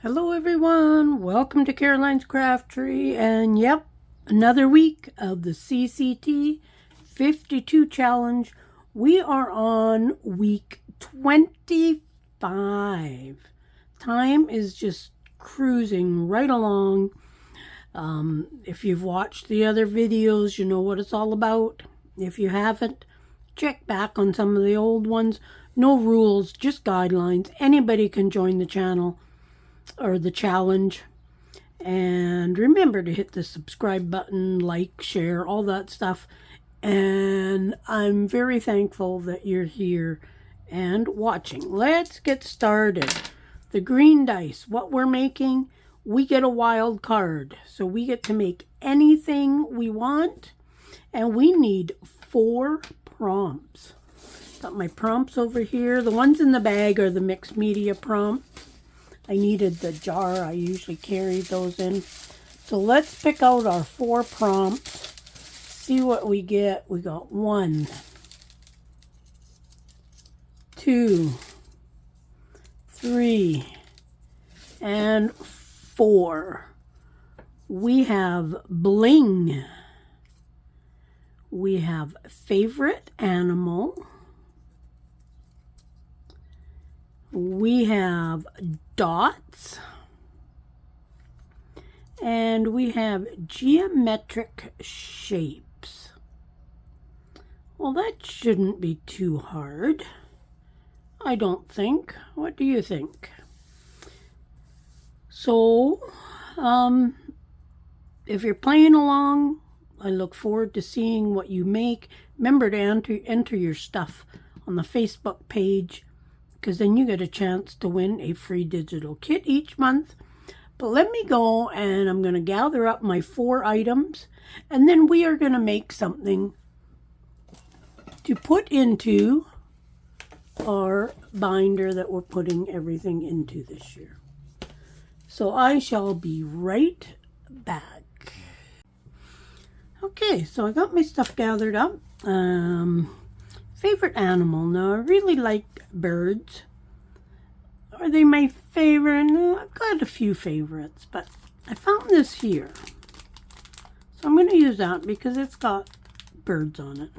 Hello everyone, welcome to Caroline's Craftery, and yep, another week of the CCT 52 challenge. We are on week 25. Time is just cruising right along. If you've watched the other videos, you know what it's all about. If you haven't, check back on some of the old ones. No rules, just guidelines. Anybody can join the channel or the challenge. And remember to hit the subscribe button, like, share, all that stuff. And I'm very thankful that you're here and watching. Let's get started. The green dice, what we're making, we get a wild card. So we get to make anything we want. And we need 4 prompts. Got my prompts over here. The ones in the bag are the mixed media prompts. I needed the jar. I usually carry those in. So let's pick out our 4 prompts. See what we get. We got 1, 2, 3, and 4. We have bling. We have favorite animal. We have dots. And we have geometric shapes. Well, that shouldn't be too hard, I don't think. What do you think? So, if you're playing along, I look forward to seeing what you make. Remember to enter your stuff on the Facebook page, because then you get a chance to win a free digital kit each month. But let me go, and I'm going to gather up my 4 items, and then we are going to make something to put into our binder that we're putting everything into this year. So I shall be right back. Okay, so I got my stuff gathered up. Favorite animal. Now, I really like birds. Are they my favorite? No, I've got a few favorites, but I found this here. So I'm going to use that because it's got birds on it.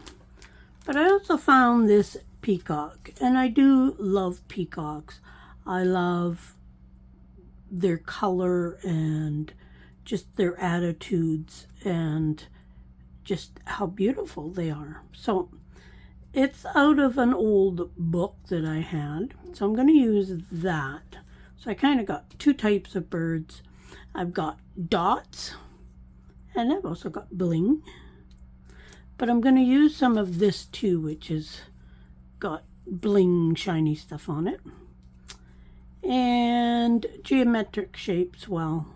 But I also found this peacock, and I do love peacocks. I love their color and just their attitudes and just how beautiful they are. So it's out of an old book that I had, so I'm going to use that. So I kind of got 2 types of birds. I've got dots, and I've also got bling. But I'm going to use some of this too, which has got bling, shiny stuff on it. And geometric shapes, well,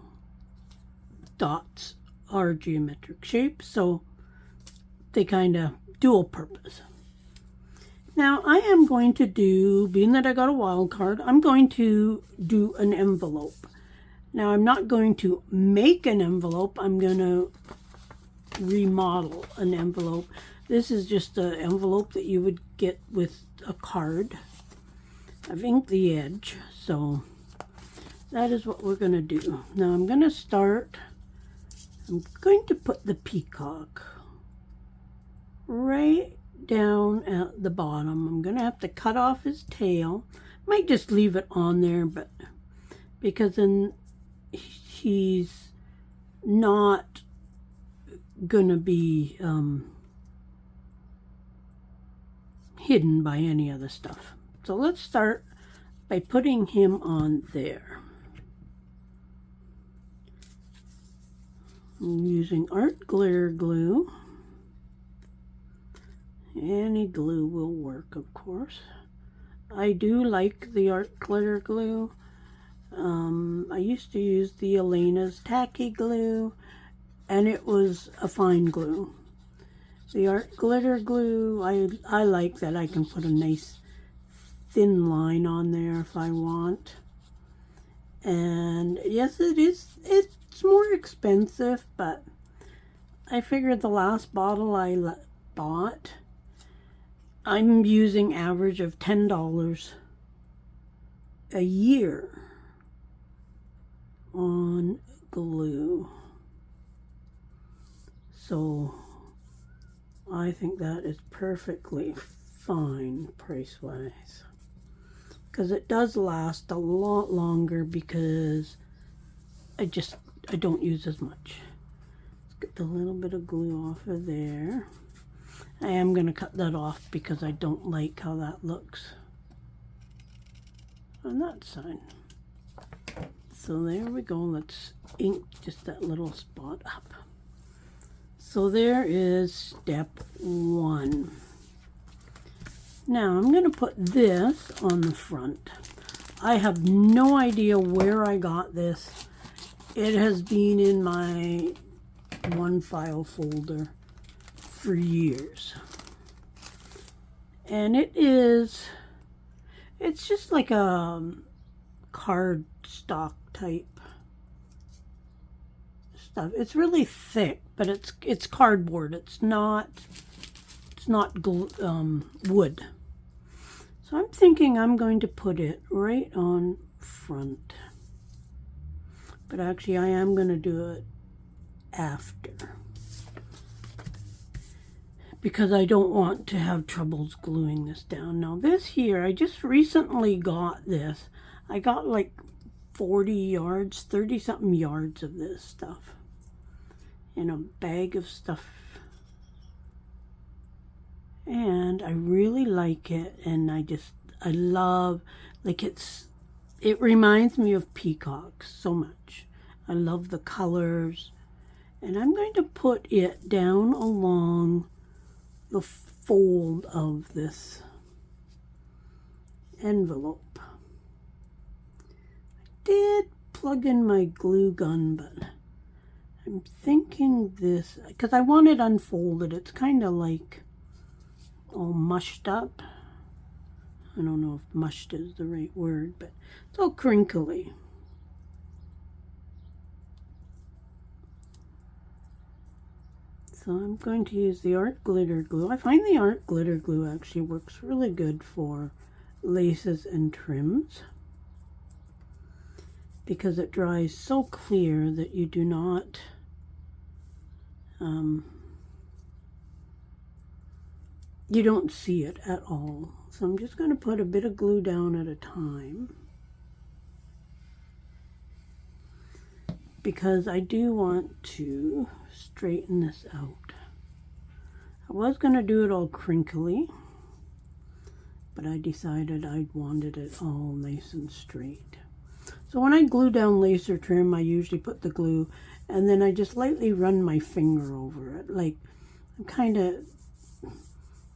dots are geometric shapes, so they kind of dual purpose. Now, I am going to do, being that I got a wild card, I'm going to do an envelope. Now, I'm not going to make an envelope. I'm going to remodel an envelope. This is just an envelope that you would get with a card. I've inked the edge, so that is what we're going to do. Now, I'm going to start, I'm going to put the peacock right down at the bottom. I'm going to have to cut off his tail. Might just leave it on there, but because then he's not going to be hidden by any other stuff. So let's start by putting him on there. I'm using art glitter glue. Any glue will work, of course. I do like the art glitter glue. I used to use the Elena's tacky glue, and it was a fine glue. The art glitter glue, I like that I can put a nice thin line on there if I want. And yes, it's more expensive, but I figured the last bottle I bought, I'm using average of $10 a year on glue. So I think that is perfectly fine price-wise, because it does last a lot longer because I don't use as much. Let's get the little bit of glue off of there. I am going to cut that off because I don't like how that looks on that side. So there we go. Let's ink just that little spot up. So there is step 1. Now I'm going to put this on the front. I have no idea where I got this. It has been in my one file folder for years. And it's just like a cardstock type stuff. It's really thick, but it's cardboard. It's not wood. So I'm thinking I'm going to put it right on front. But actually I am going to do it after, because I don't want to have troubles gluing this down. Now this here, I just recently got this. I got like 40 yards, 30 something yards of this stuff in a bag of stuff. And I really like it, and I love, like it reminds me of peacocks so much. I love the colors, and I'm going to put it down along the fold of this envelope. I did plug in my glue gun, but I'm thinking this, because I want it unfolded. It's kind of like all mushed up. I don't know if mushed is the right word, but it's all crinkly. So I'm going to use the art glitter glue. I find the art glitter glue actually works really good for laces and trims, because it dries so clear that you do not you don't see it at all. So I'm just going to put a bit of glue down at a time, because I do want to straighten this out. I was going to do it all crinkly, but I decided I wanted it all nice and straight. So when I glue down lace or trim, I usually put the glue and then I just lightly run my finger over it, like kind of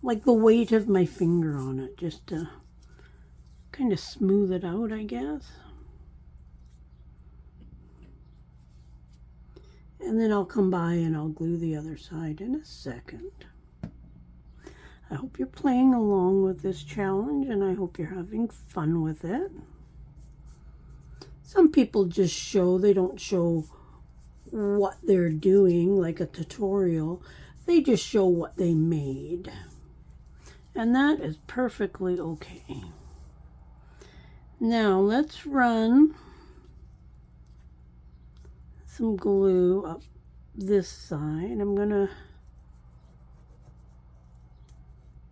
like the weight of my finger on it, just to kind of smooth it out, I guess. And then I'll come by and I'll glue the other side in a second. I hope you're playing along with this challenge, and I hope you're having fun with it. Some people just show, they don't show what they're doing like a tutorial. They just show what they made. And that is perfectly okay. Now let's run some glue up this side. I'm gonna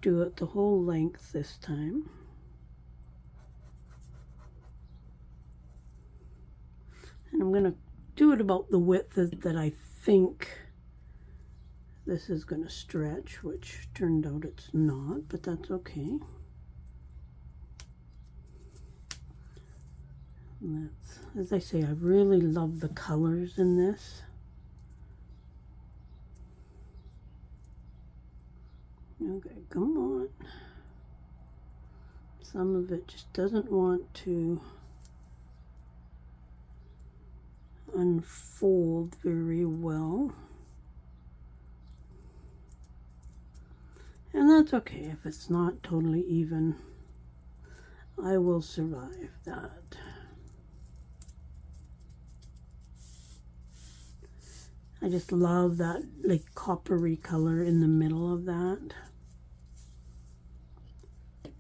do it the whole length this time. And I'm gonna do it about the width that I think this is gonna stretch, which turned out it's not, but that's okay. And that's, as I say, I really love the colors in this. Okay, come on. Some of it just doesn't want to unfold very well. And that's okay if it's not totally even. I will survive that. I just love that like coppery color in the middle of that. I'm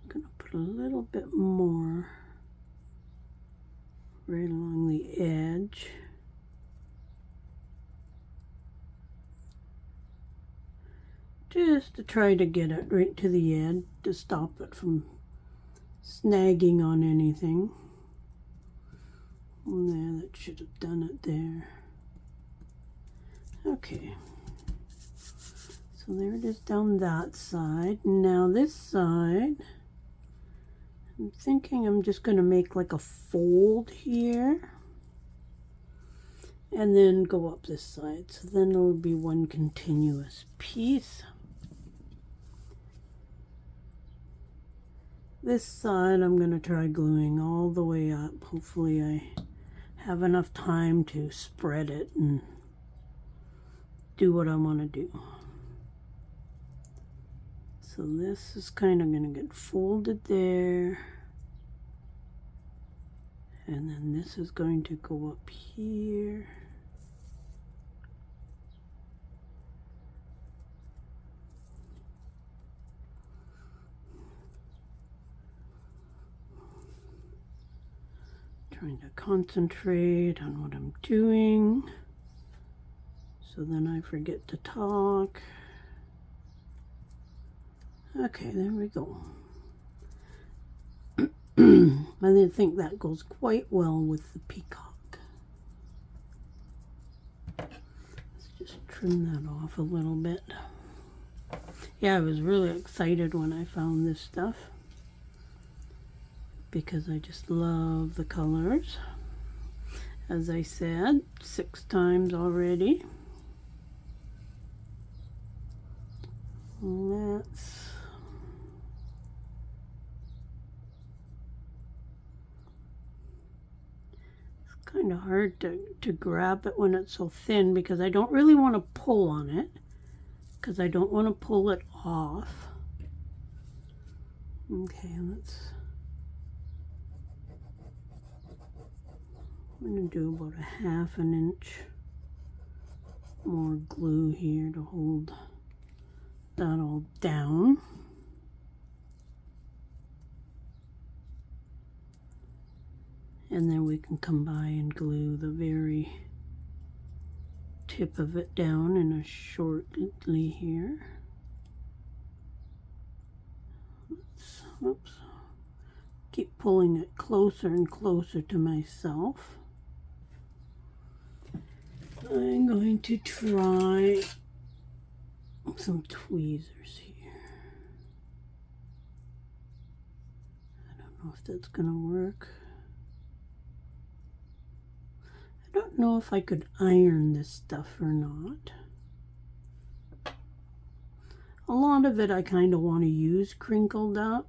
gonna put a little bit more edge. Just to try to get it right to the edge to stop it from snagging on anything. There, that should have done it there. Okay. So there it is down that side. Now this side, I'm thinking I'm just going to make like a fold here. And then go up this side. So then it'll be one continuous piece. This side I'm going to try gluing all the way up. Hopefully I have enough time to spread it and do what I want to do. So this is kind of going to get folded there. And then this is going to go up here. Trying to concentrate on what I'm doing, so then I forget to talk. Okay, there we go. I think that goes quite well with the peacock. Let's just trim that off a little bit. Yeah, I was really excited when I found this stuff because I just love the colors. As I said, 6 times already. Let's kind of hard to grab it when it's so thin because I don't really want to pull on it because I don't want to pull it off. Okay, I'm going to do about a 1/2 inch more glue here to hold that all down. And then we can come by and glue the very tip of it down in a shortly here. Oops. Keep pulling it closer and closer to myself. I'm going to try some tweezers here. I don't know if that's going to work. I don't know if I could iron this stuff or not. A lot of it I kind of want to use crinkled up.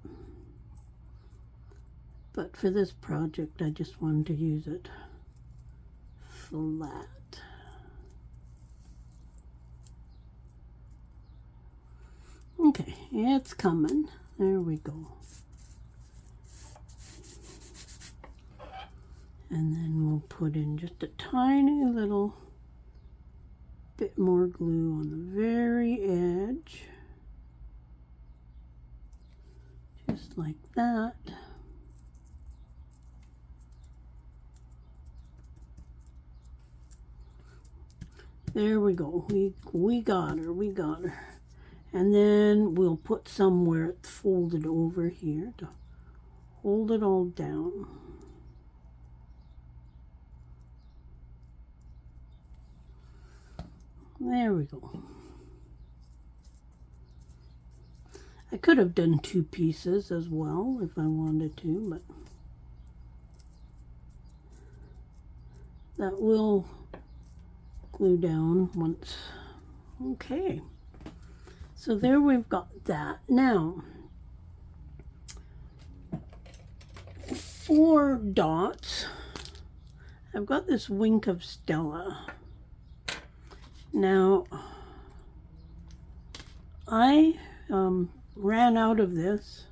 But for this project, I just wanted to use it flat. Okay, it's coming. There we go. And then we'll put in just a tiny little bit more glue on the very edge. Just like that. There we go. We got her. We got her. And then we'll put somewhere it's folded over here to hold it all down. There we go. I could have done 2 pieces as well if I wanted to, but that will glue down once. Okay. So there we've got that. Now, for dots, I've got this Wink of Stella. Now, I ran out of this.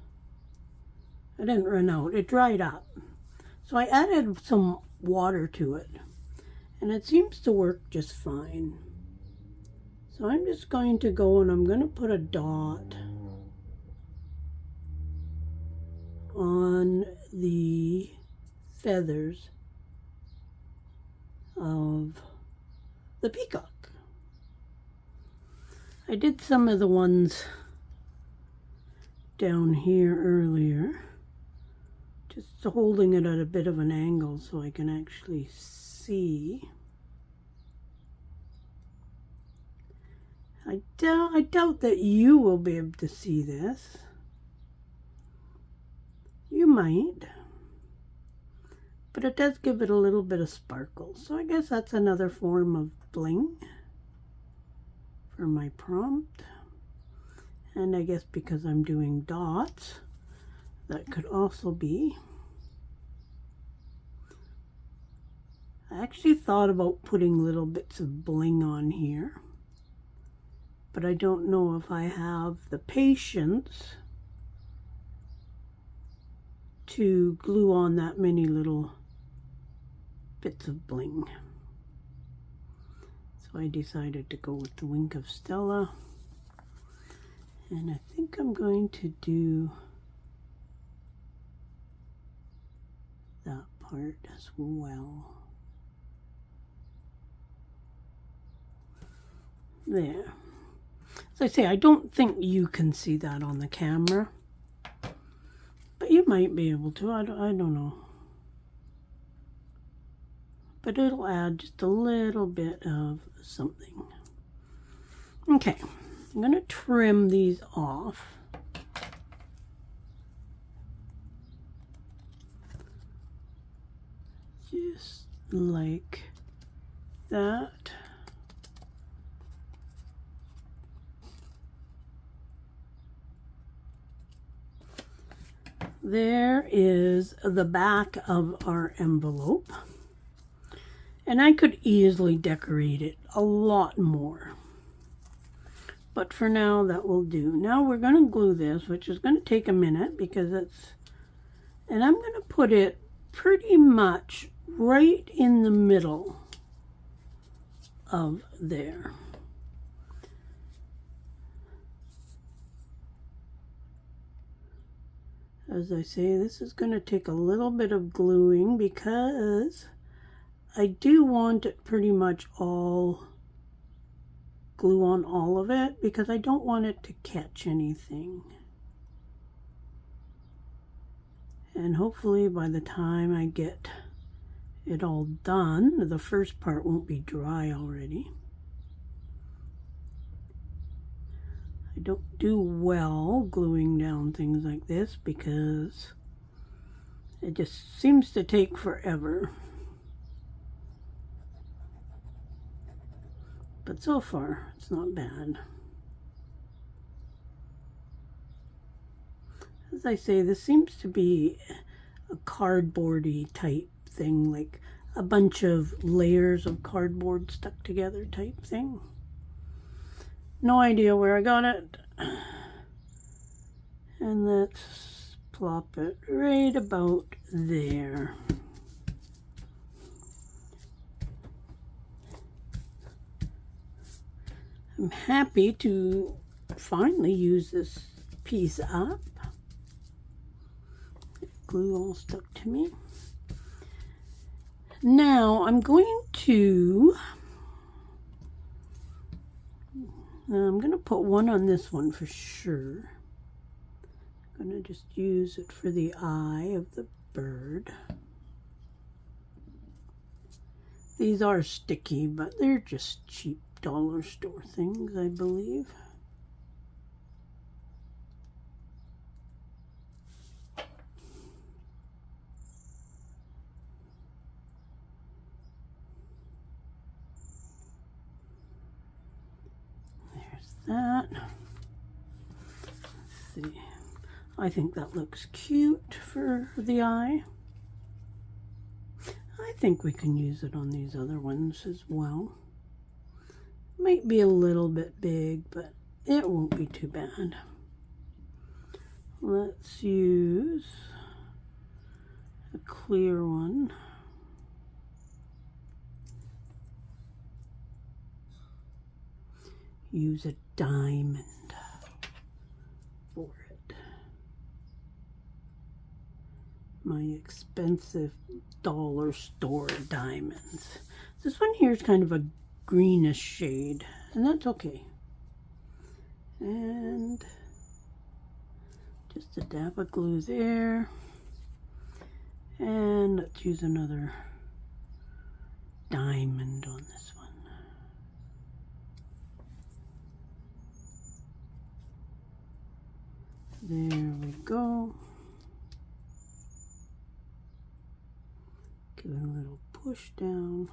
I didn't run out, it dried up. So I added some water to it, and it seems to work just fine. So I'm just going to go and I'm going to put a dot on the feathers of the peacock. I did some of the ones down here earlier, just holding it at a bit of an angle so I can actually see. I doubt that you will be able to see this. You might, but it does give it a little bit of sparkle. So I guess that's another form of bling for my prompt. And I guess because I'm doing dots, that could also be. I actually thought about putting little bits of bling on here, but I don't know if I have the patience to glue on that many little bits of bling. So I decided to go with the Wink of Stella. And I think I'm going to do that part as well. There. As I say, I don't think you can see that on the camera, but you might be able to. I don't know. But it'll add just a little bit of something. Okay, I'm going to trim these off. Just like that. There is the back of our envelope. And I could easily decorate it a lot more. But for now, that will do. Now we're going to glue this, which is going to take a minute because it's... And I'm going to put it pretty much right in the middle of there. As I say, this is going to take a little bit of gluing because I do want it pretty much all glue on all of it because I don't want it to catch anything. And hopefully by the time I get it all done, the first part won't be dry already. I don't do well gluing down things like this because it just seems to take forever. But so far, it's not bad. As I say, this seems to be a cardboardy type thing, like a bunch of layers of cardboard stuck together type thing. No idea where I got it. And let's plop it right about there. I'm happy to finally use this piece up. Glue all stuck to me. Now I'm going to put one on this one for sure. I'm going to just use it for the eye of the bird. These are sticky, but they're just cheap dollar store things, I believe. There's that. Let's see. I think that looks cute for the eye. I think we can use it on these other ones as well. Might be a little bit big, but it won't be too bad. Let's use a clear one. Use a diamond for it. My expensive dollar store diamonds. This one here is kind of a greenish shade, and that's okay. And just a dab of glue there. And let's use another diamond on this one. There we go. Give it a little push down.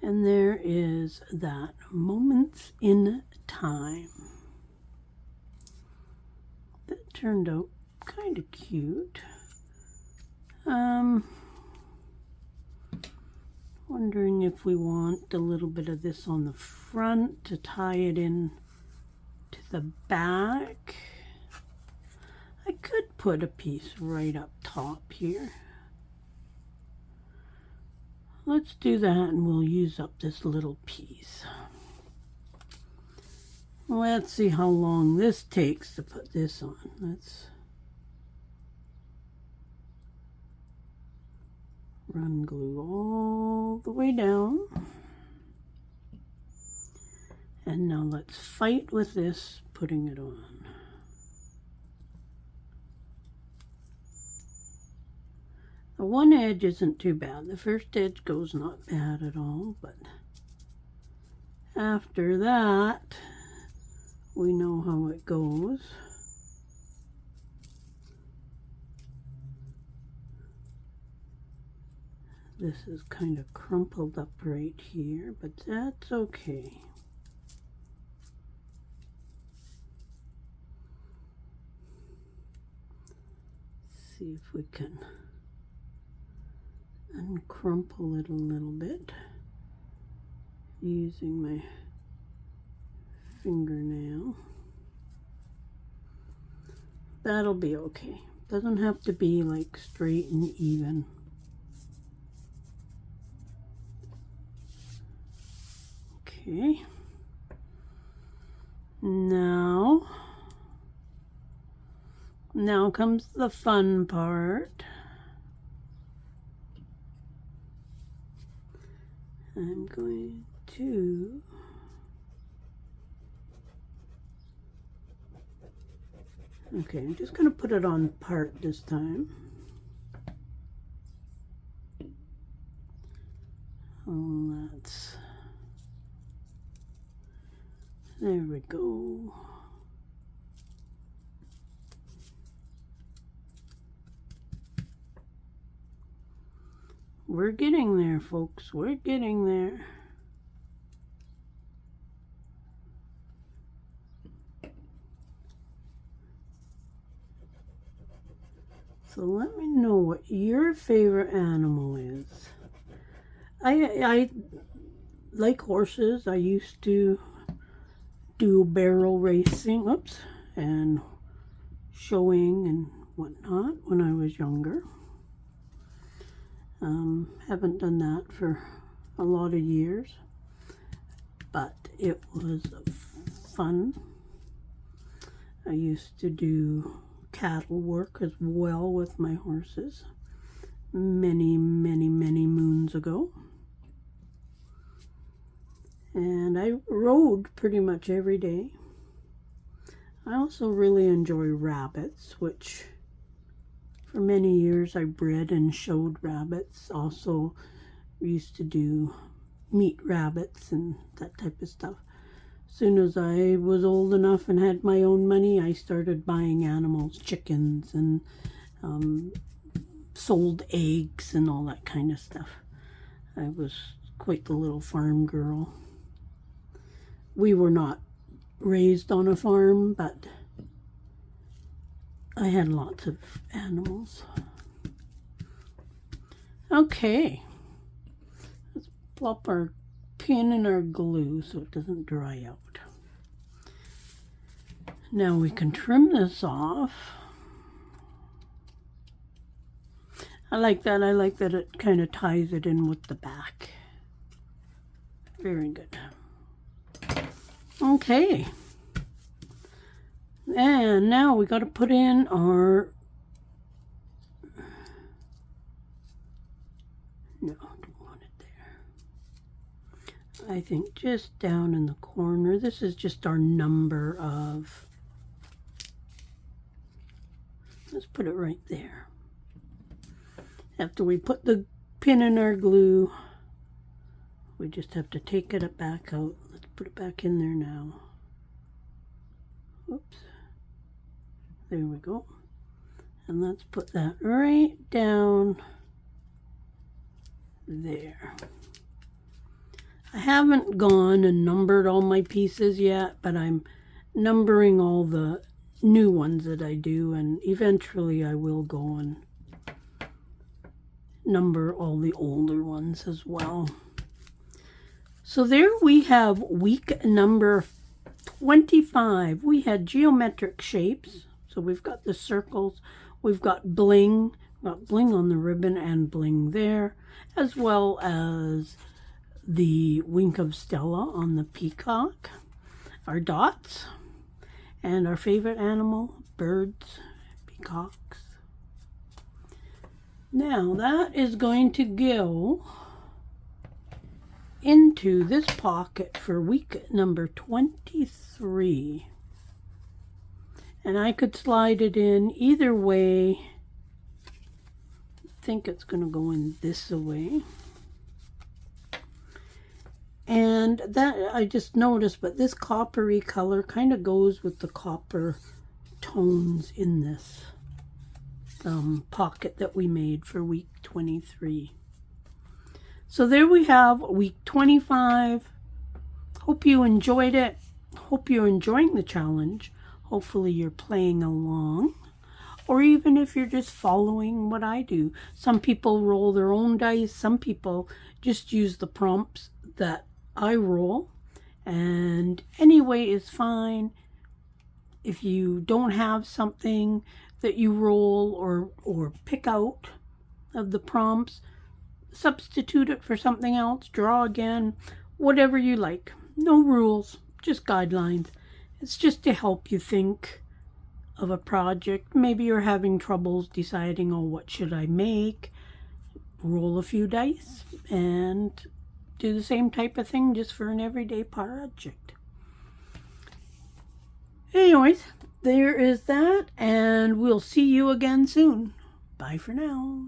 And there is that Moments in Time. That turned out kind of cute. Wondering if we want a little bit of this on the front to tie it in to the back. I could put a piece right up top here. Let's do that, and we'll use up this little piece. Let's see how long this takes to put this on. Let's run glue all the way down. And now let's fight with this, putting it on. The one edge isn't too bad. The first edge goes not bad at all, but after that, we know how it goes. This is kind of crumpled up right here, but that's okay. See if we can uncrumple it a little bit using my fingernail. That'll be okay. Doesn't have to be like straight and even. Okay. Now comes the fun part. I'm going to I'm just going to put it on part this time. Oh, there we go. We're getting there, folks. We're getting there. So let me know what your favorite animal is. I like horses. I used to do barrel racing, and showing and whatnot when I was younger. Haven't done that for a lot of years, but it was fun. I used to do cattle work as well with my horses many moons ago. And I rode pretty much every day. I also really enjoy rabbits, which for many years I bred and showed rabbits. Also used to do meat rabbits and that type of stuff. As soon as I was old enough and had my own money, I started buying animals, chickens, and sold eggs and all that kind of stuff. I was quite the little farm girl. We were not raised on a farm, but I had lots of animals. Okay, let's plop our pin in our glue so it doesn't dry out. Now we can trim this off. I like that. I like that it kind of ties it in with the back. Very good. Okay. And now we got to put in our... No, I don't want it I think just down in the corner. This is just our number of, let's put it right there. After we put the pin in our glue, we just have to take it back out. Let's put it back in there now. Oops. There we go. And let's put that right down there. I haven't gone and numbered all my pieces yet, but I'm numbering all the new ones that I do, and eventually I will go and number all the older ones as well. So there we have week number 25. We had geometric shapes. So we've got the circles, we've got bling on the ribbon and bling there, as well as the wink of Stella on the peacock, our dots, and our favorite animal, birds, peacocks. Now that is going to go into this pocket for week number 23. And I could slide it in either way. I think it's going to go in this way. And that I just noticed, but this coppery color kind of goes with the copper tones in this pocket that we made for week 23. So there we have week 25. Hope you enjoyed it. Hope you're enjoying the challenge. Hopefully you're playing along. Or even if you're just following what I do. Some people roll their own dice. Some people just use the prompts that I roll. And any way is fine. If you don't have something that you roll or pick out of the prompts, substitute it for something else, draw again, whatever you like. No rules, just guidelines. It's just to help you think of a project. Maybe you're having troubles deciding, oh, what should I make? Roll a few dice and do the same type of thing just for an everyday project. Anyways, there is that, and we'll see you again soon. Bye for now.